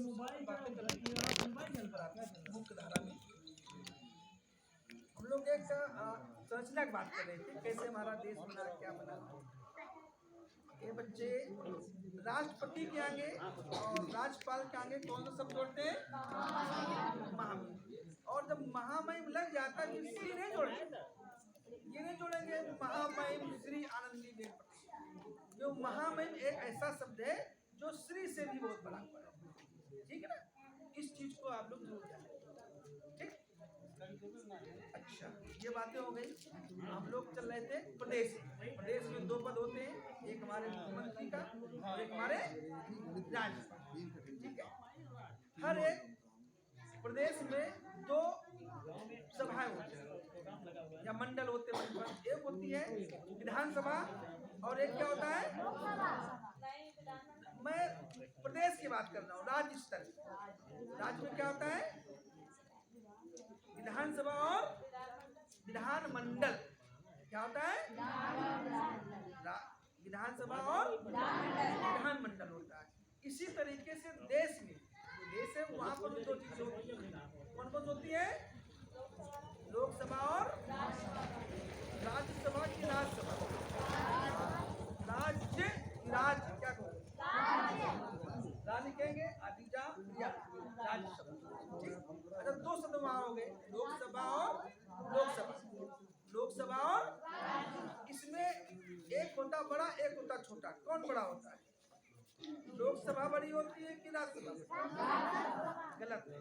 बातें कर रही हैं मुख्य धारा में। हम लोग एक संरचना की बात कर रहे थे, कैसे हमारा देश बना, क्या बना। ये बच्चे राष्ट्रपति के आगे और राज्यपाल के आगे कौन सा शब्द जोड़ते हैं? महामहिम। और जब महामहिम लग जाता है तो श्री नहीं जोड़ेंगे, ये नहीं जोड़ेंगे महामहिम श्री आनंदीबेन पटेल। जो महामहिम एक ऐसा शब्द है जो श्री से भी बहुत बड़ा है, ठीक है ना? इस चीज को आप लोग जरूर जानें, ठीक? अच्छा, ये बातें हो गई। हम लोग चल रहे थे प्रदेश। प्रदेश में दो पद होते हैं, एक हमारे मुख्यमंत्री का और एक हमारे राज्यपाल, ठीक है? हर एक प्रदेश में दो सभाएं होती हैं या मंडल होते हैं। एक होती है विधानसभा और एक क्या होता है? मैं प्रदेश की बात कर रहा हूँ, राज्य स्तर। राज्य में क्या होता है? विधानसभा और विधानमंडल। क्या होता है? विधानसभा और विधानमंडल होता है। इसी तरीके से देश में जो देश है वहां पर भी दो चीजें होती है। कौन कौन होती है? लोकसभा और राज्यसभा की राज्यसभा। राज्य राज्य क्या कहो? राज्य कहेंगे अधिजा राज्यसभा, ठीक? अगर दो शब्द वहां हो गए, लोकसभा और लोकसभा। लोकसभा और इसमें एक होता बड़ा, एक होता छोटा। कौन बड़ा होता है? लोकसभा बड़ी होती है कि राज्यसभा? गलत है।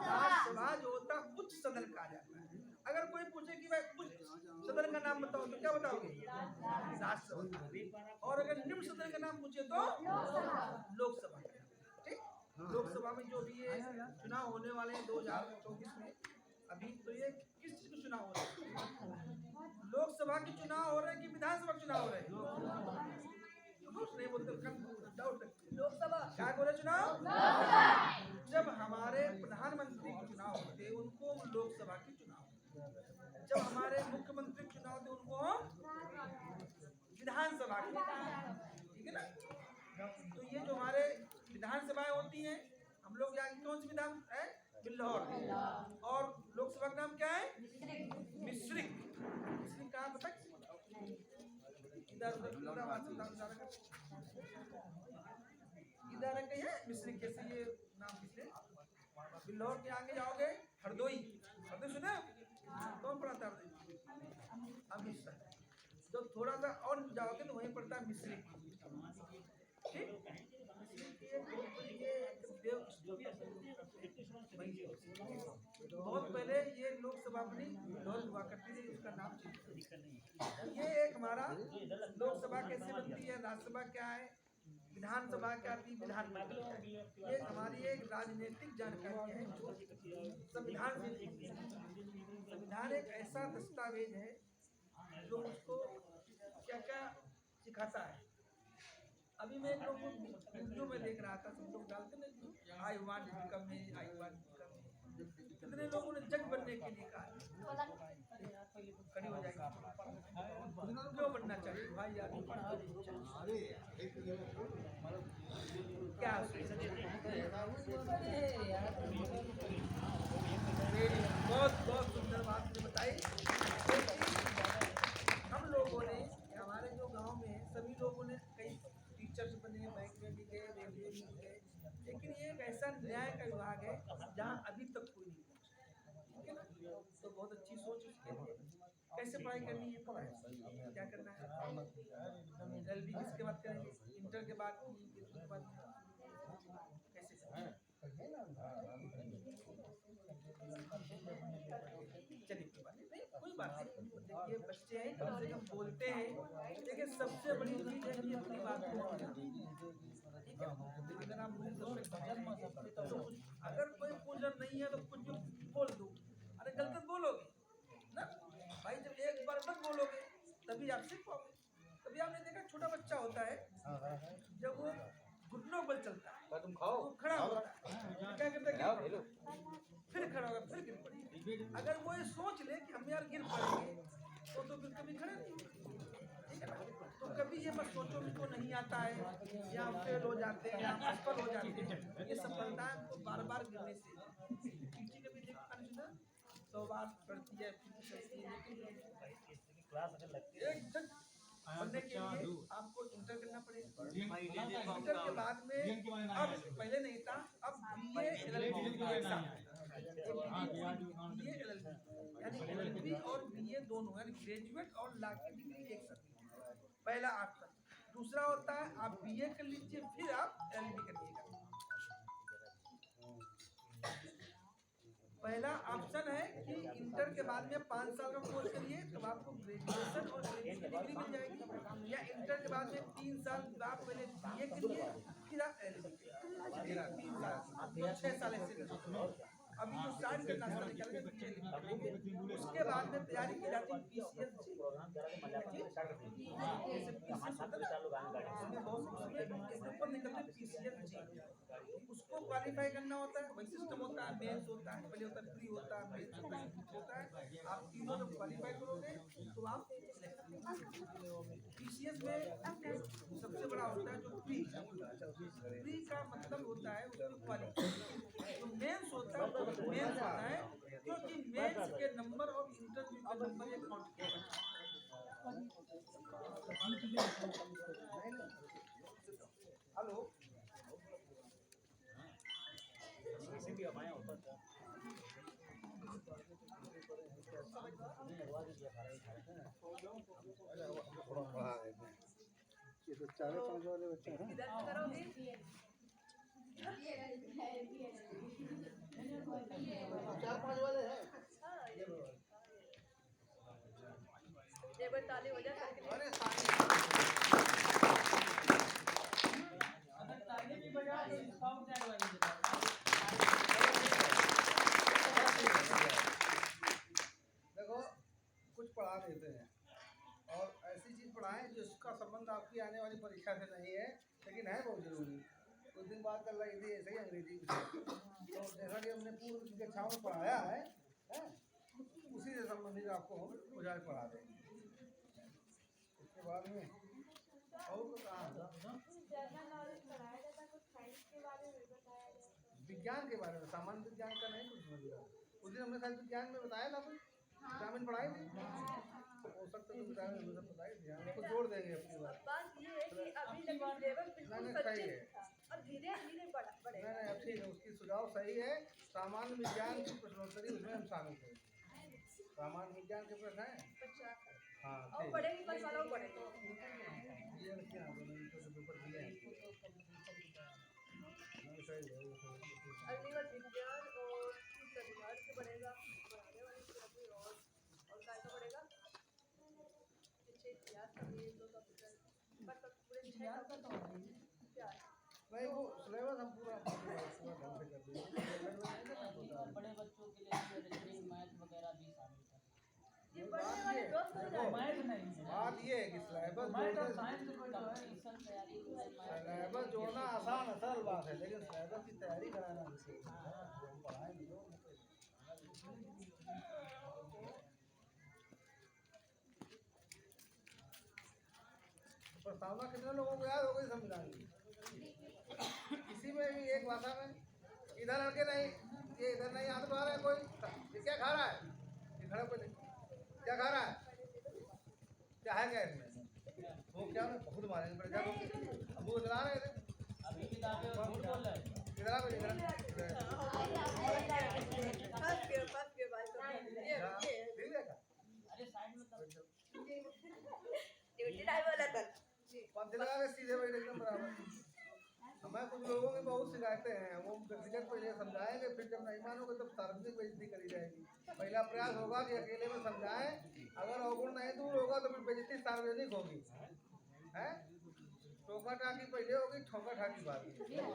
राज्यसभा जो होता है उच्च सदन कहा जाता है। अगर कोई पूछे कि भाई उच्च सदन का नाम बताओ तो क्या बताओगे? राज्यसभा। और अगर निम्न सदन का नाम पूछे तो लोकसभा, ठीक? लोकसभा में जो भी ये चुनाव होने वाले हैं 2024 में, अभी तो ये किस चीज के चुनाव हो रहे हैं? लोकसभा के चुनाव हो रहे हैं कि विधानसभा के चुनाव हो रहे हैं? नहीं बोलते, डाउट लोकसभा क्या बोले? चुनाव। जब हमारे प्रधानमंत्री के चुनाव होते उनको लोकसभा के चुनाव, जब हमारे मुख्यमंत्री के चुनाव होते उनको विधानसभा के, ठीक है ना? तो ये जो हमारे विधानसभाएं होती हैं, हम लोग यहाँ कौन सी विधान है? बिल्हौर। और लोकसभा का नाम क्या है? मिश्रिक। मिश्रिक कहाँ पता? इधर कहीं है मिश्रिक। कैसे ये नाम किसने? बिल्हौर के आगे जाओगे हरदोई। हरदोई सुना? कौन पढ़ाता है? अमित शाह। तो थोड़ा सा और जाओगे तो वहीं पड़ता है मिश्रिक, ठीक? बहुत पहले ये लोकसभा बनी, हुआ करती थी, इसका नाम चेंज। ये एक हमारा लोकसभा कैसे बनती है, राज्यसभा क्या है, विधानसभा क्या थी, विधानमंडल। ये हमारी एक राजनीतिक जानकारी है। संविधान एक ऐसा दस्तावेज है जो उसको क्या क्या सिखाता है। अभी मैं एक लोग वीडियो में देख रहा था, सब लोग डालते ना I want to become a, I want to become a. कितने लोगों ने जज बनने के लिए कहा? खड़ी हो जाएगी। क्यों बनना चाहिए भाई यार? क्या बहुत बहुत सुंदर बात बताई। हम लोगों ने, हमारे जो गांव में सभी लोगों ने कई टीचर्स बने, बैंक में भी गए, रेलवे में गए, लेकिन ये एक ऐसा न्याय का विभाग है जहाँ अभी तक कोई नहीं पहुँचा, ठीक है ना? तो बहुत अच्छी सोच उसके लिए। कैसे पढ़ाई करनी है, पढ़ाई क्या करना है? LLB किसके बाद करेंगे? इंटर के बाद के बाद कैसे करेंगे? चलिए कोई बात नहीं, कोई बात नहीं। देखिए बच्चे हैं, कम से कम बोलते हैं, लेकिन सबसे बड़ी चीज है कि अपनी बात को, ठीक है? अगर आप अगर कोई पूजन नहीं है तो कुछ भी बोल दो। अरे गलत बोलोगे ना भाई, जब एक बार मत बोलोगे तभी आप सीख पाओगे। तभी आपने देखा छोटा बच्चा होता है, जब वो घुटनों पर चलता है तुम खाओ, तो खड़ा होता है, क्या करता है? फिर खड़ा होगा, फिर गिर पड़ेगा। अगर वो ये सोच ले कि हम यार गिर पड़ेंगे तो फिर कभी खड़े नहीं होंगे, ठीक है ना? तो कभी ये मत सोचो कि को नहीं आता है या फेल हो जाते हैं या असफल हो जाते हैं। ये सफल एक बनने के लिए आपको इंटर करना पड़ेगा। इंटर के बाद में अब पहले नहीं था, अब BA LLB एक साथ BA LLB यानी LLB और BA दोनों यानी ग्रेजुएट और लॉ की डिग्री एक साथ। पहला ऑप्शन। दूसरा होता है आप BA कर लीजिए फिर आप LLB करिएगा। पहला ऑप्शन है कि इंटर के बाद में 5 साल का कोर्स करिए तो आपको ग्रेजुएशन और LLB की डिग्री मिल जाएगी, या इंटर के बाद में 3 साल आप पहले BA करिए फिर आप LLB करिए। 3 साल 6 साल ऐसे अभी जो स्टार्ट करना है उसके बाद में तैयारी की जाती है PCS उसको क्वालिफाई करना होता है। वही सिस्टम होता है, मेंस होता है, पहले होता है प्री होता है, मेंस होता है। आप तीनों जब क्वालिफाई करोगे तो आप PCS में सबसे बड़ा होता है जो प्री का मतलब होता है उसको क्वालिफाई। जो मेंस होता है वो मेंस होता है क्योंकि मेंस के नंबर और इंटरव्यू का नंबर एक काउंट किया जाता है। हेलो ये तो 4-5 वाले बच्चे हैं। ताली हो जाए अरे देखो कुछ पढ़ा देते हैं और ऐसी चीज पढ़ाएं जिसका संबंध आपकी आने वाली परीक्षा से नहीं है, लेकिन है बहुत जरूरी। कुछ दिन बाद कर रही थी ऐसे ही अंग्रेजी तो जैसा कि हमने पूर्व की कक्षाओं में पढ़ाया है उसी से संबंधित आपको हम गुजार पढ़ा देंगे। उसके बाद में और विज्ञान के बारे में, सामान्य विज्ञान का नहीं कुछ समझ। उस दिन हमने शायद विज्ञान में बताया था कुछ ग्रामीण पढ़ाई थी हो सकता है बताया सब बताई थी। हमको जोड़ देंगे अपनी बात ये है कि अभी लेवल बिल्कुल सही है और धीरे-धीरे बढ़ेगा। नहीं अब ठीक है, उसकी सुझाव सही है। सामान्य विज्ञान की प्रश्नोत्तरी उसमें हम शामिल करेंगे। सामान्य विज्ञान के प्रश्न है हाँ और पढ़ेंगे पर सालों पढ़ेंगे ये क्या पेपर दिए अगली बार विज्ञान और परिवार से बढ़ेगा, पढ़ाने वाले से कोई और काय का बढ़ेगा। पीछे इतिहास का भी तो सब पूरे 6 का तो क्या नहीं वो सिलेबस हम पूरा ढंग से कर देंगे। बड़े बच्चों के लिए रीजनिंग मैथ वगैरह भी शामिल कर। ये पढ़ने वाले दोस्त हो जाए मैथ नहीं बात ये है कि सिलेबस जोड़ना आसान है, सरल बात है, लेकिन सिलेबस की तैयारी कराना मुश्किल है। पढ़ाएंगे लोग प्रस्तावना कितने लोगों को याद हो गई संविधान की? किसी में भी एक भाषा में इधर हटके नहीं, ये इधर नहीं हाथ पा रहा है कोई, ये क्या खा रहा है? ये खड़ा पहले क्या खा रहा है? क्या है क्या इसमें? वो क्या मैं बहुत मारेंगे पर क्या अब वो चला रहे थे अभी किताबें झूठ बोल रहे हैं। इधर आ इधर फर्स्ट के बाद ये देखा अरे साइड में कर ड्यूटी टाइम वाला था पंच लगा के सीधे बैठ एकदम बराबर। हमें कुछ लोगों की बहुत शिकायतें हैं, वो व्यक्तिगत पहले समझाएंगे, फिर जब नहीं मानोगे तब सार्वजनिक बेइज्जती करी जाएगी। पहला प्रयास होगा कि अकेले में समझाएं, अगर अवगुण नहीं दूर होगा तो फिर बेइज्जती सार्वजनिक होगी। है ठोका ठाकी पहले होगी, ठोका ठाकी बाद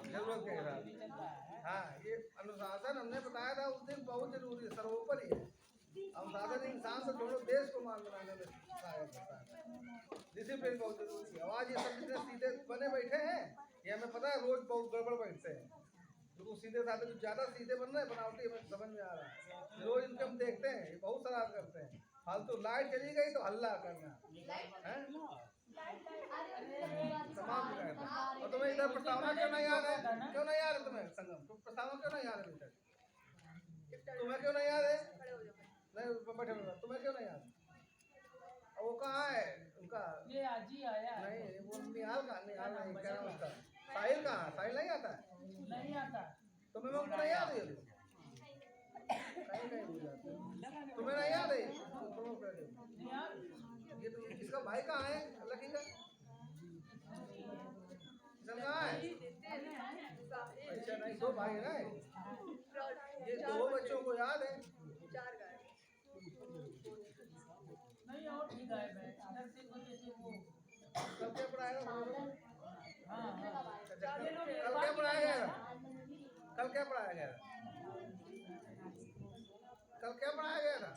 जरूरत के हिसाब। हाँ ये अनुशासन हमने बताया था उस दिन बहुत जरूरी है, सर्वोपरि है। अनुशासन इंसान को छोड़ो देश को मान बनाने में सहायक होता है। डिसिप्लिन बहुत जरूरी है। आज ये सब जितने सीधे बने बैठे हैं ये हमें पता है रोज बहुत गड़बड़ बैठते हैं, तो सीधे साधे कुछ ज्यादा सीधे बन रहे हैं, बनावटी हमें समझ में आ रहा है। रोज इनके हम देखते हैं ये बहुत शरारत करते हैं। फालतू लाइट चली गई तो हल्ला करना है तमाम शिकायत। और तुम्हें इधर प्रस्तावना क्यों नहीं याद है? क्यों नहीं याद है तुम्हें संगम? तुम प्रस्तावना क्यों नहीं याद है बेटा? तुम्हें क्यों नहीं याद है? नहीं बैठे तुम्हें क्यों नहीं याद? और वो कहाँ है उनका? ये आज ही आया है। नहीं वो निहाल नहीं, क्या नाम उसका? साहिल कहाँ? साहिल नहीं आता है? नहीं आता। तुम्हें उनको नहीं याद है? कहीं भूल जाते हो। तुम्हें नहीं याद है? नहीं यार, ये तो इसका भाई कहाँ है? लकी का चल कहाँ है? अच्छा नहीं, दो भाई है ना ये, दो बच्चों को याद है। 4 गाय। नहीं और भी गायब है इधर से, तो जैसे वो कल क्या पढ़ाएगा? हाँ हाँ कल क्या पढ़ाया गया? कल क्या पढ़ाया गया? कल क्या पढ़ाया गया था?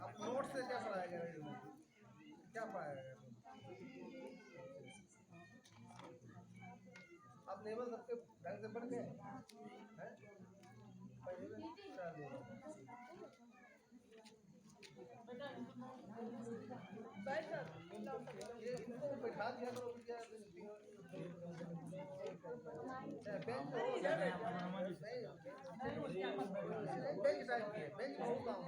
अब नोट से क्या पढ़ाया गया? क्या पढ़ाया गया? अब लेवल सबके ढंग से बढ़ गए हैं? पहले में क्या लेवल? ये इनको बैठा दिया करो क्या? बेंच बेंच टाइप के बेंच बहुत काम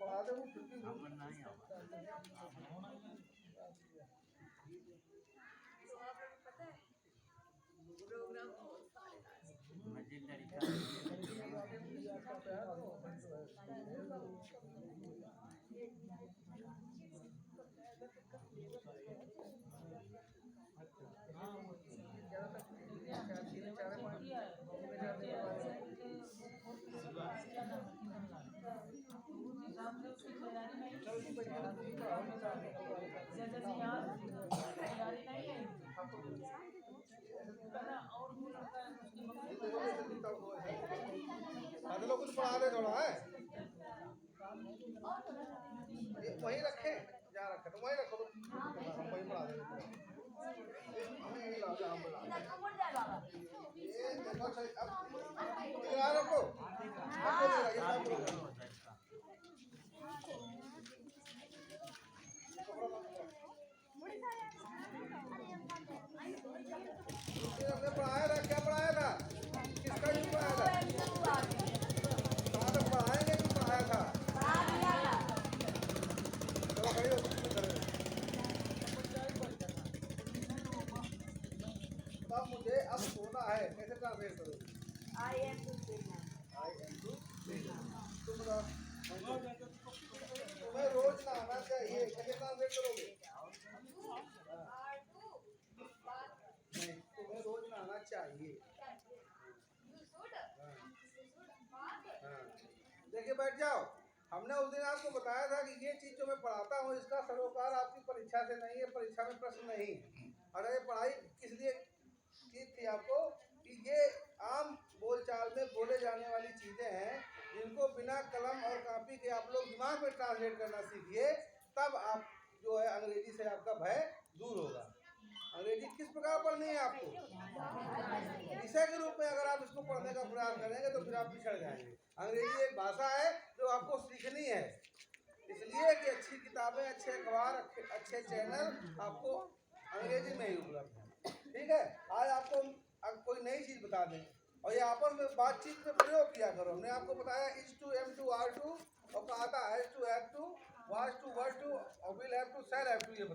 पढ़ा दे वो फिर भी तो आप लोग को पता है प्रोग्राम लोग कुछ पढ़ा दे थोड़ा है। ये वहीं रखे जहाँ रखे तो वहीं रखो तो वहीं पढ़ा दे। ये देखो सही, अब यहाँ रखो हमने पढ़ाया था। क्या पढ़ाया था? किसका नहीं पढ़ाया था? कहाँ तक पढ़ाएंगे? क्यों पढ़ाया था? चलो खड़ी हो। अब मुझे अब सोना है, कैसे ट्रांसलेट करोगे? I am to Sena. तुम बताओ। तुम्हें रोज नहाना चाहिए, कैसे ट्रांसलेट करोगे? नहीं, तुम्हें रोज नहाना चाहिए। हाँ। देखिए बैठ जाओ। हमने उस दिन आपको बताया था कि ये चीज जो मैं पढ़ाता हूँ इसका सरोकार आपकी परीक्षा से नहीं है, परीक्षा में प्रश्न नहीं। अगर ये पढ़ाई किस लिए की थी आपको कि ये आम बोलचाल में बोले जाने वाली चीजें हैं जिनको बिना कलम और कॉपी के आप लोग दिमाग में ट्रांसलेट करना सीखिए, तब आप जो है अंग्रेजी से आपका भय दूर होगा। अंग्रेजी किस प्रकार पढ़नी है आपको? विषय के रूप में अगर आप इसको पढ़ने का प्रयास करेंगे तो फिर आप पिछड़ जाएंगे। अंग्रेजी एक भाषा है जो आपको सीखनी है, इसलिए कि अच्छी किताबें, अच्छे अखबार, अच्छे चैनल आपको अंग्रेजी में ही उपलब्ध है। ठीक है, आज आपको कोई नई चीज बता दें और ये आपस में बातचीत में प्रयोग किया करो। हमने आपको बताया is to, am to, are to, और कहा था has to, have to, was to, were to और will have to, shall have